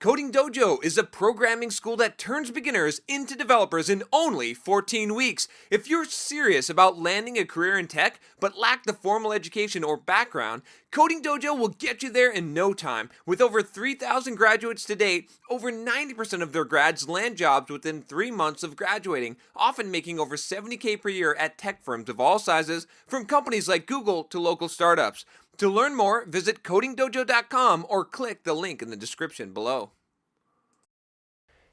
Coding Dojo is a programming school that turns beginners into developers in only 14 weeks. If you're serious about landing a career in tech but lack the formal education or background, Coding Dojo will get you there in no time. With over 3,000 graduates to date, over 90% of their grads land jobs within 3 months of graduating, often making over $70K per year at tech firms of all sizes, from companies like Google to local startups. To learn more, visit codingdojo.com or click the link in the description below.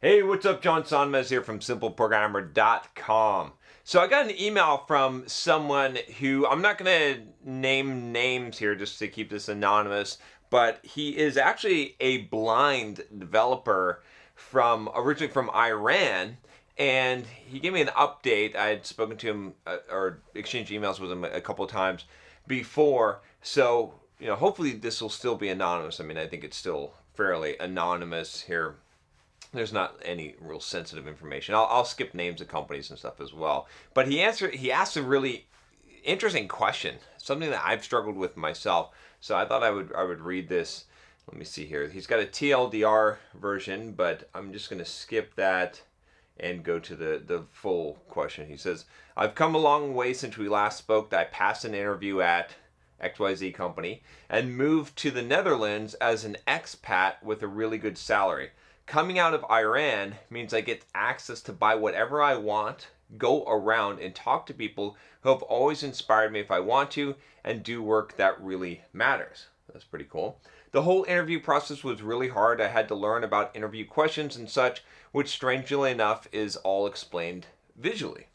Hey, what's up? John Sonmez here from simpleprogrammer.com. So I got an email from someone who, I'm not going to name names here just to keep this anonymous, but he is actually a blind developer originally from Iran. And he gave me an update. I had spoken to him or exchanged emails with him a couple of times before. So, hopefully this will still be anonymous. I mean, I think it's still fairly anonymous here. There's not any real sensitive information. I'll skip names of companies and stuff as well. But he asked a really interesting question, something that I've struggled with myself. So I thought I would read this. Let me see here. He's got a TLDR version, but I'm just going to skip that and go to the full question. He says, I've come a long way since we last spoke. I passed an interview at XYZ company and moved to the Netherlands as an expat with a really good salary. Coming out of Iran means I get access to buy whatever I want, go around and talk to people who have always inspired me if I want to, and do work that really matters. That's pretty cool. The whole interview process was really hard. I had to learn about interview questions and such, which strangely enough is all explained visually.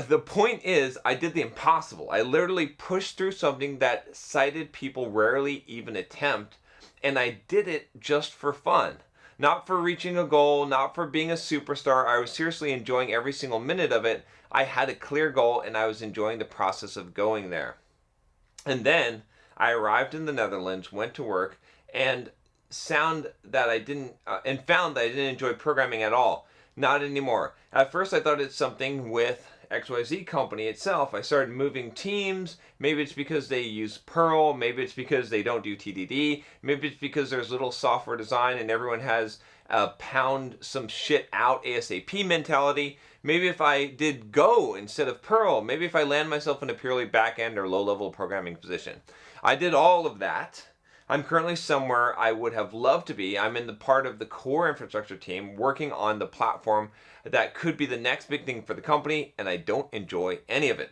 The point is, I did the impossible. I literally pushed through something that sighted people rarely even attempt, and I did it just for fun. Not for reaching a goal, not for being a superstar. I was seriously enjoying every single minute of it. I had a clear goal and I was enjoying the process of going there. And then I arrived in the Netherlands, went to work, and found that I didn't enjoy programming at all. Not anymore. At first I thought it's something with XYZ company itself. I started moving teams. Maybe it's because they use Perl. Maybe it's because they don't do TDD. Maybe it's because there's little software design and everyone has a pound some shit out ASAP mentality. Maybe if I did Go instead of Perl. Maybe if I land myself in a purely back-end or low-level programming position. I did all of that. I'm currently somewhere I would have loved to be. I'm in the part of the core infrastructure team working on the platform that could be the next big thing for the company, and I don't enjoy any of it.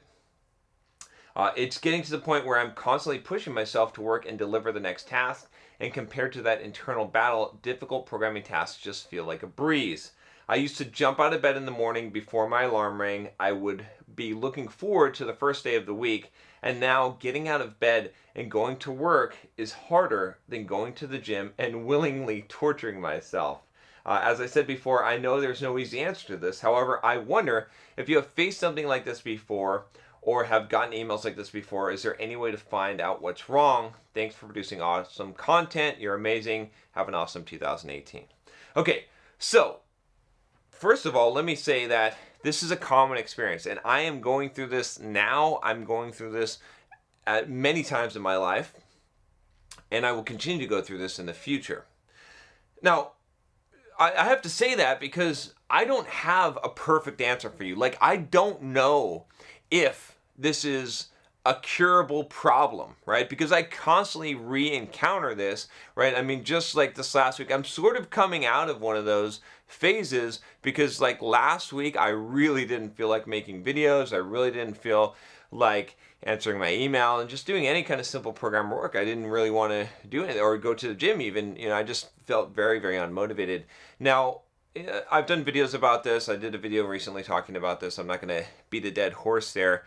It's getting to the point where I'm constantly pushing myself to work and deliver the next task, and compared to that internal battle, difficult programming tasks just feel like a breeze. I used to jump out of bed in the morning before my alarm rang. I would be looking forward to the first day of the week, and now getting out of bed and going to work is harder than going to the gym and willingly torturing myself. As I said before, I know there's no easy answer to this. However, I wonder if you have faced something like this before or have gotten emails like this before, is there any way to find out what's wrong? Thanks for producing awesome content. You're amazing. Have an awesome 2018. Okay, so first of all, let me say that this is a common experience, and I am going through this now. I'm going through this many times in my life, and I will continue to go through this in the future. Now, I have to say that because I don't have a perfect answer for you. Like, I don't know if this is a curable problem, right? Because I constantly re-encounter this, right? I mean, just like this last week, I'm sort of coming out of one of those phases because like last week, I really didn't feel like making videos. I really didn't feel like answering my email and just doing any kind of simple program work. I didn't really want to do it or go to the gym even. I just felt very, very unmotivated. Now, I've done videos about this. I did a video recently talking about this. I'm not going to beat a dead horse there.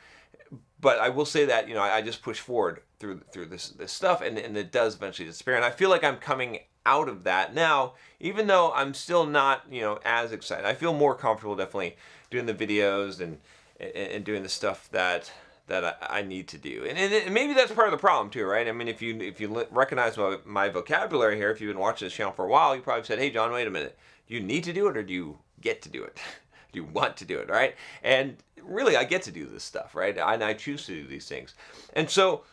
But I will say that, I just push forward through this stuff and it does eventually disappear. And I feel like I'm coming out of that now, even though I'm still not, as excited. I feel more comfortable definitely doing the videos and doing the stuff that I need to do. And maybe that's part of the problem too, right? I mean, if you recognize my vocabulary here, if you've been watching this channel for a while, you probably said, hey, John, wait a minute. Do you need to do it or do you get to do it? Do you want to do it, right? And really, I get to do this stuff, right? And I choose to do these things. And so,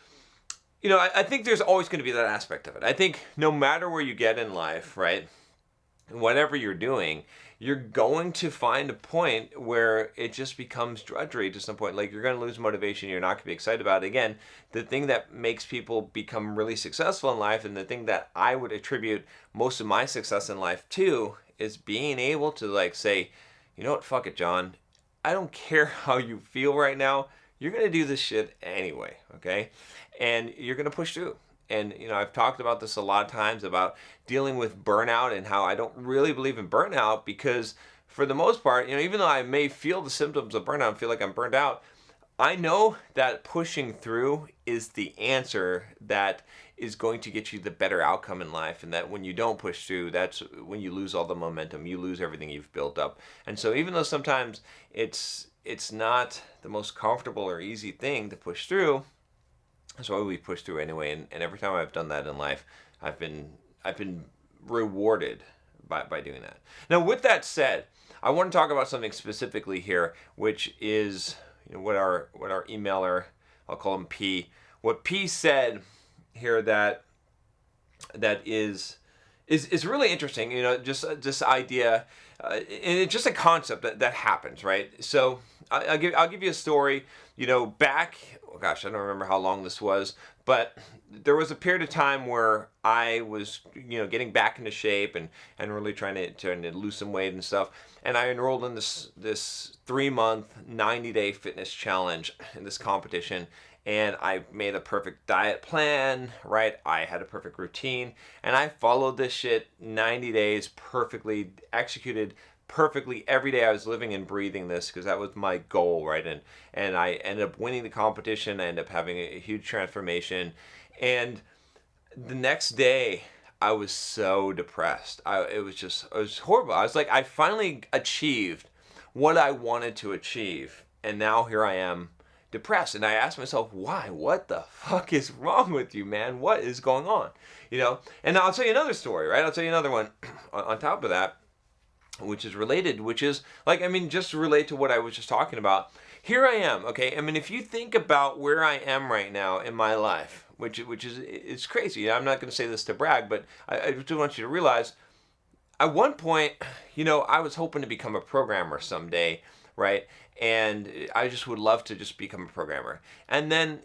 I think there's always going to be that aspect of it. I think no matter where you get in life, right, whatever you're doing, you're going to find a point where it just becomes drudgery to some point. Like, you're going to lose motivation. You're not going to be excited about it. Again, the thing that makes people become really successful in life, and the thing that I would attribute most of my success in life to, is being able to like say, you know what, fuck it, John. I don't care how you feel right now. You're going to do this shit anyway, okay? And you're going to push through. And, I've talked about this a lot of times about dealing with burnout and how I don't really believe in burnout because for the most part, even though I may feel the symptoms of burnout and feel like I'm burned out, I know that pushing through is the answer that is going to get you the better outcome in life, and that when you don't push through, that's when you lose all the momentum, you lose everything you've built up. And so even though sometimes it's not the most comfortable or easy thing to push through, that's why we push through anyway. And every time I've done that in life, I've been rewarded by doing that. Now, with that said, I want to talk about something specifically here, which is what our emailer, I'll call him P, what P said here that is really interesting. Just this idea, and it's just a concept that happens, right? So I'll give you a story. Back, oh gosh, I don't remember how long this was, but there was a period of time where I was, getting back into shape and really trying to lose some weight and stuff. And I enrolled in this 3-month, 90-day fitness challenge in this competition. And I made a perfect diet plan, right? I had a perfect routine, and I followed this shit 90 days perfectly, executed perfectly every day. I was living and breathing this because that was my goal, right? And I ended up winning the competition. I ended up having a huge transformation. And the next day, I was so depressed. It was horrible. I was like, I finally achieved what I wanted to achieve, and now here I am, depressed. And I asked myself, why? What the fuck is wrong with you, man? What is going on? And I'll tell you another story, right? I'll tell you another one on top of that, which is related, which is just to relate to what I was just talking about. Here I am, okay? If you think about where I am right now in my life, which is, it's crazy. I'm not going to say this to brag, but I just want you to realize, at one point, I was hoping to become a programmer someday, right? And I just would love to just become a programmer. And then,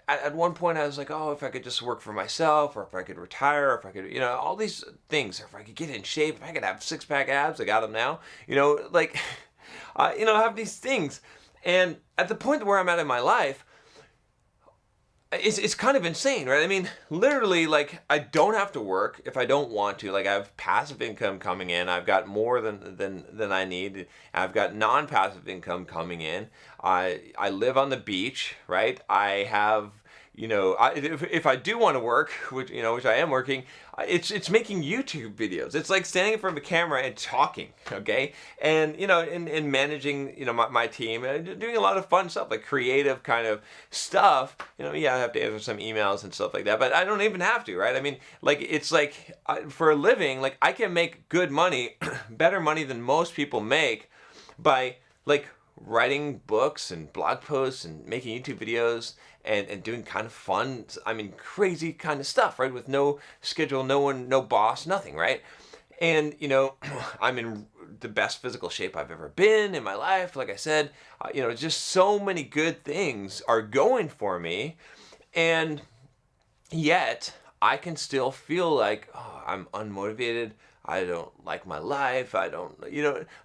at one point I was like, oh, if I could just work for myself, or if I could retire, or if I could, all these things, or if I could get in shape, if I could have 6-pack abs, I got them now, I have these things. And at the point where I'm at in my life, it's kind of insane, right? Literally, I don't have to work if I don't want to. I have passive income coming in. I've got more than I need. I've got non-passive income coming in. I live on the beach, right? I have, if I do want to work, which I am working, it's making YouTube videos. It's like standing in front of a camera and talking, okay? And, and managing, my team, doing a lot of fun stuff, like creative kind of stuff. I have to answer some emails and stuff like that, but I don't even have to, right? It's like, for a living, I can make good money, better money than most people make by, writing books and blog posts and making YouTube videos and doing kind of fun, crazy kind of stuff, right? With no schedule, no boss, nothing, right? And, I'm in the best physical shape I've ever been in my life. Like I said, just so many good things are going for me. And yet I can still feel like, oh, I'm unmotivated. I don't like my life. I don't,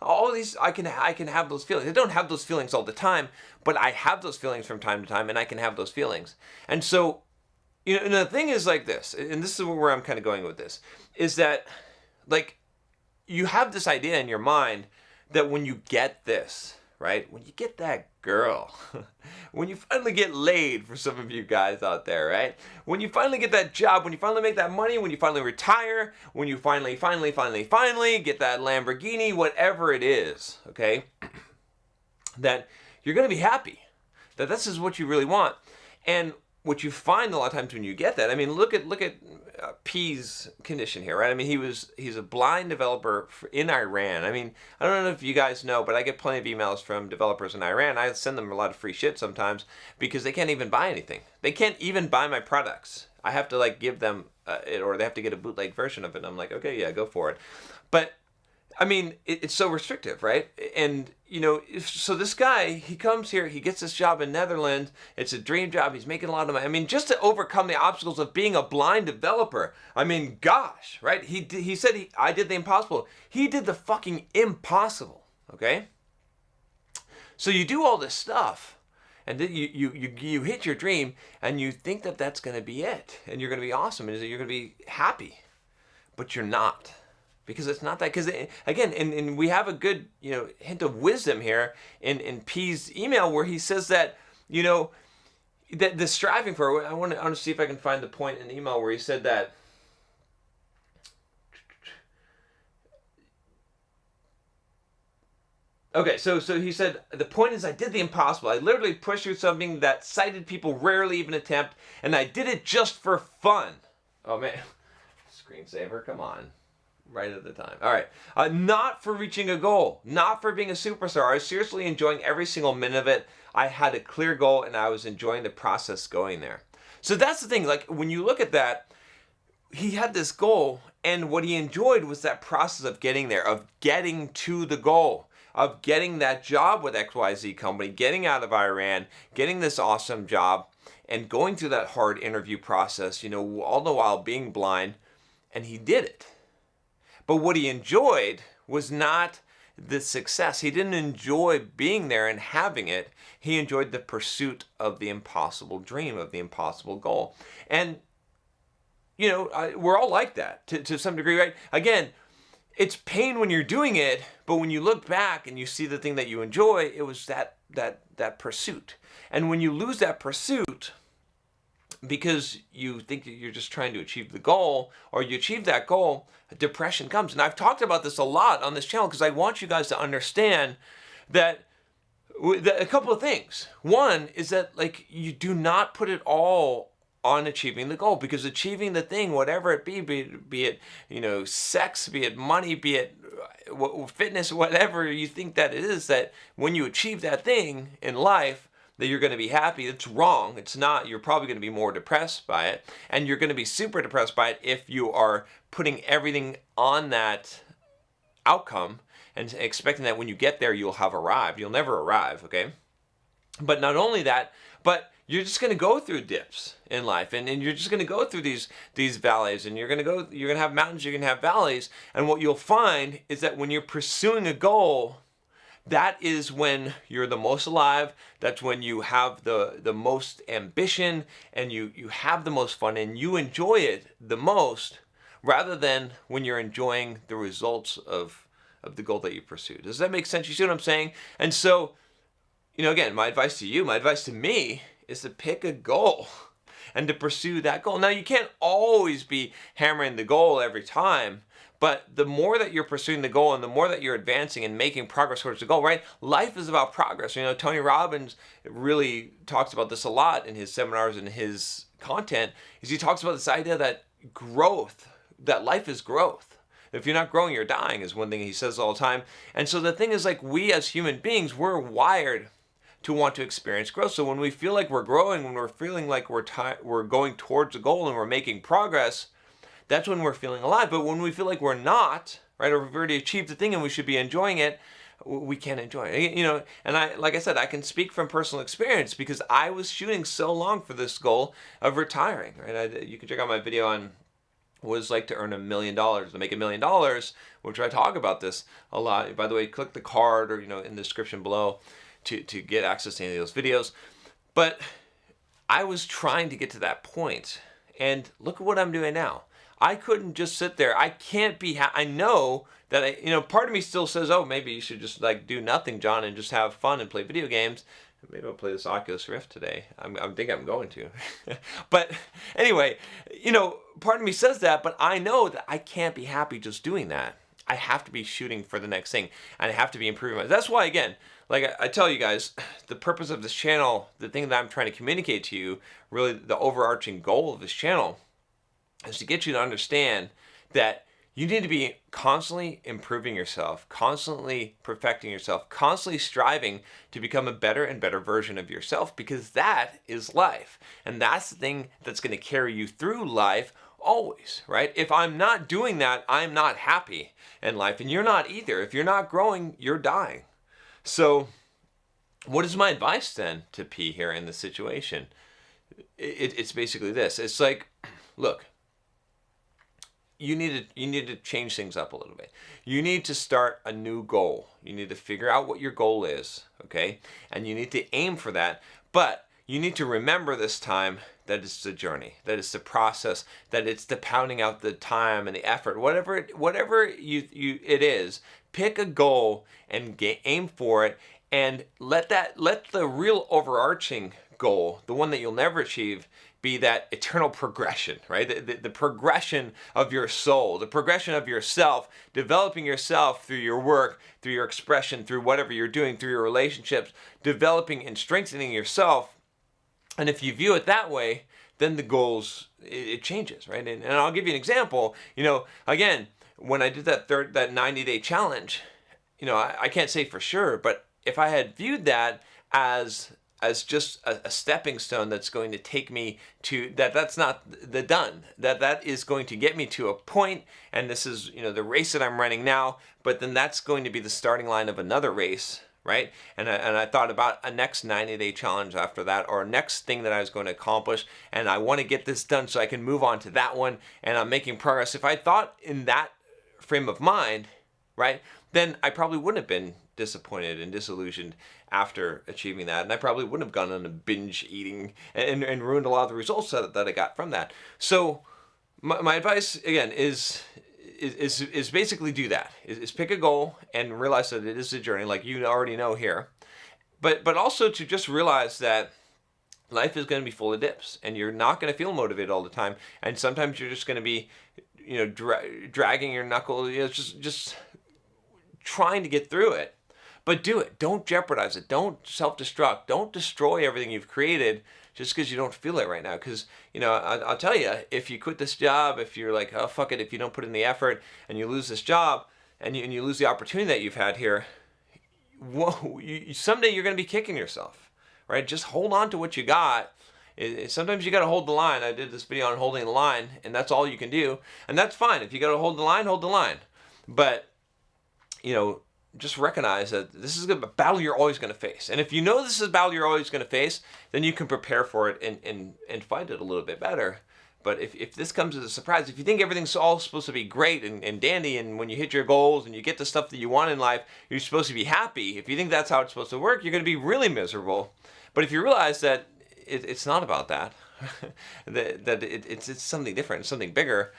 all these, I can have those feelings. I don't have those feelings all the time, but I have those feelings from time to time, and I can have those feelings. And so, and the thing is like this, and this is where I'm kind of going with this, is that, you have this idea in your mind that when you get this, right? When you get that girl, when you finally get laid, for some of you guys out there, right? When you finally get that job, when you finally make that money, when you finally retire, when you finally get that Lamborghini, whatever it is, okay? That you're going to be happy. That this is what you really want. And what you find a lot of times when you get that, look at P's condition here, right? He's a blind developer in Iran. I don't know if you guys know, but I get plenty of emails from developers in Iran. I send them a lot of free shit sometimes because they can't even buy anything. They can't even buy my products. I have to like give them it, or they have to get a bootleg version of it. And I'm like, okay, yeah, go for it. But I mean, it's so restrictive, right? And, so this guy, he comes here, he gets this job in Netherlands. It's a dream job. He's making a lot of money. I mean, just to overcome the obstacles of being a blind developer. I mean, gosh, right? He said I did the impossible. He did the fucking impossible, okay? So you do all this stuff, and then you hit your dream, and you think that that's going to be it, and you're going to be awesome, and you're going to be happy, but you're not. Because it's not that. Because again, and we have a good hint of wisdom here in P's email where he says that that the striving for. I want to see if I can find the point in the email where he said that. Okay, so he said the point is I did the impossible. I literally pushed through something that sighted people rarely even attempt, and I did it just for fun. Oh man, screensaver, come on. Right at the time. All right. Not for reaching a goal. Not for being a superstar. I was seriously enjoying every single minute of it. I had a clear goal and I was enjoying the process going there. So that's the thing. Like when you look at that, he had this goal and what he enjoyed was that process of getting there, of getting to the goal, of getting that job with XYZ company, getting out of Iran, getting this awesome job and going through that hard interview process, all the while being blind, and he did it. But what he enjoyed was not the success. He didn't enjoy being there and having it. He enjoyed the pursuit of the impossible dream, of the impossible goal. And, we're all like that to some degree, right? Again, it's pain when you're doing it, but when you look back and you see the thing that you enjoy, it was that pursuit. And when you lose that pursuit, because you think that you're just trying to achieve the goal, or you achieve that goal, depression comes. And I've talked about this a lot on this channel because I want you guys to understand that a couple of things. One is that you do not put it all on achieving the goal, because achieving the thing, whatever it be it sex, be it money, be it fitness, whatever you think that it is, that when you achieve that thing in life, that you're going to be happy. It's wrong. It's not. You're probably going to be more depressed by it. And you're going to be super depressed by it if you are putting everything on that outcome and expecting that when you get there, you'll have arrived. You'll never arrive, okay? But not only that, but you're just going to go through dips in life, and you're just going to go through these valleys, and you're going to have mountains, you're going to have valleys. And what you'll find is that when you're pursuing a goal, that is when you're the most alive. That's when you have the most ambition, and you have the most fun, and you enjoy it the most, rather than when you're enjoying the results of the goal that you pursue. Does that make sense? You see what I'm saying? And so, again, my advice to you, my advice to me is to pick a goal and to pursue that goal. Now, you can't always be hammering the goal every time, but the more that you're pursuing the goal and the more that you're advancing and making progress towards the goal, right? Life is about progress. Tony Robbins really talks about this a lot in his seminars and his content, is he talks about this idea that growth, that life is growth. If you're not growing, you're dying, is one thing he says all the time. And so the thing is, we as human beings, we're wired to want to experience growth. So when we feel like we're growing, when we're feeling like we're going towards a goal and we're making progress, that's when we're feeling alive. But when we feel like we're not, right, or we've already achieved the thing and we should be enjoying it, we can't enjoy it. And like I said, I can speak from personal experience because I was shooting so long for this goal of retiring, right? You can check out my video on what it's like to earn $1 million, to make $1 million, which I talk about this a lot. By the way, click the card or, in the description below to get access to any of those videos. But I was trying to get to that point, and look at what I'm doing now. I couldn't just sit there. I can't be. I know that part of me still says, "Oh, maybe you should just do nothing, John, and just have fun and play video games." Maybe I'll play this Oculus Rift today. I think I'm going to. But anyway, part of me says that, but I know that I can't be happy just doing that. I have to be shooting for the next thing, and I have to be improving. That's why, again, I tell you guys, the purpose of this channel, the thing that I'm trying to communicate to you, really the overarching goal of this channel, is to get you to understand that You need to be constantly improving yourself, constantly perfecting yourself, constantly striving to become a better and better version of yourself, because that is life. And that's the thing that's going to carry you through life always, right? If I'm not doing that, I'm not happy in life, and you're not either. If you're not growing, you're dying. So what is my advice then to P here in this situation? It's basically this. It's like, look, you need to change things up a little bit. You need to start a new goal. You need to figure out what your goal is, okay? And you need to aim for that. But you need to remember this time that it's the journey, that it's the process, that it's the pounding out the time and the effort, whatever it is. Pick a goal and aim for it, and let the real overarching goal, the one that you'll never achieve, be that eternal progression, right? The progression of your soul, the progression of yourself, developing yourself through your work, through your expression, through whatever you're doing, through your relationships, developing and strengthening yourself. And if you view it that way, then the goals, it changes, right? And I'll give you an example. Again, when I did that 90-day challenge, I can't say for sure, but if I had viewed that as just a stepping stone that's going to take me to that's not the done, that is going to get me to a point, and this is the race that I'm running now, but then that's going to be the starting line of another race, right? And I thought about a next 90-day challenge after that, or a next thing that I was going to accomplish, and I want to get this done so I can move on to that one, and I'm making progress. If I thought in that frame of mind, right, then I probably wouldn't have been disappointed and disillusioned after achieving that, and I probably wouldn't have gone on a binge eating and ruined a lot of the results that I got from that. So my advice again is basically do that. Is pick a goal and realize that it is a journey, like you already know here, but also to just realize that life is going to be full of dips, and you're not going to feel motivated all the time, and sometimes you're just going to be dragging your knuckle, just trying to get through it. But do it. Don't jeopardize it. Don't self-destruct. Don't destroy everything you've created just because you don't feel it right now. Because, I'll tell you, if you quit this job, if you're like, oh, fuck it, if you don't put in the effort and you lose this job and you lose the opportunity that you've had here, someday you're going to be kicking yourself, right? Just hold on to what you got. Sometimes you got to hold the line. I did this video on holding the line, and that's all you can do. And that's fine. If you got to hold the line, hold the line. But, just recognize that this is a battle you're always going to face. And if you know this is a battle you're always going to face, then you can prepare for it and fight it a little bit better. But if this comes as a surprise, if you think everything's all supposed to be great and dandy, and when you hit your goals and you get the stuff that you want in life, you're supposed to be happy. If you think that's how it's supposed to work, you're going to be really miserable. But if you realize that it's not about that, that it's something different, something bigger,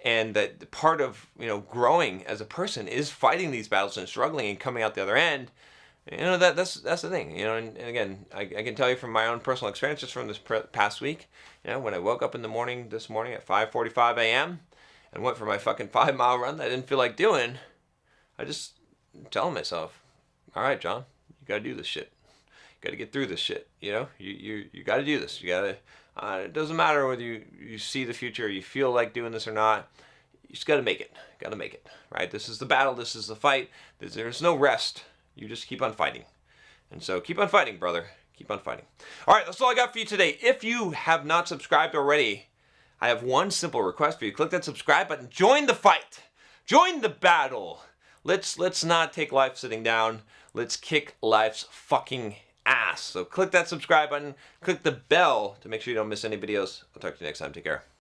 and that part of growing as a person is fighting these battles and struggling and coming out the other end. That's the thing. And again, I can tell you from my own personal experience, just from this past week. When I woke up in the morning this morning at 5:45 a.m. and went for my fucking 5-mile run that I didn't feel like doing, I just telling myself, all right, John, you got to do this shit. You got to get through this shit. You got to do this. You got to. It doesn't matter whether you see the future or you feel like doing this or not. You just got to make it. Got to make it, right? This is the battle. This is the fight. There's no rest. You just keep on fighting. And so keep on fighting, brother. Keep on fighting. All right, that's all I got for you today. If you have not subscribed already, I have one simple request for you. Click that subscribe button. Join the fight. Join the battle. Let's not take life sitting down. Let's kick life's fucking ass. So click that subscribe button, click the bell to make sure you don't miss any videos. I'll talk to you next time. Take care.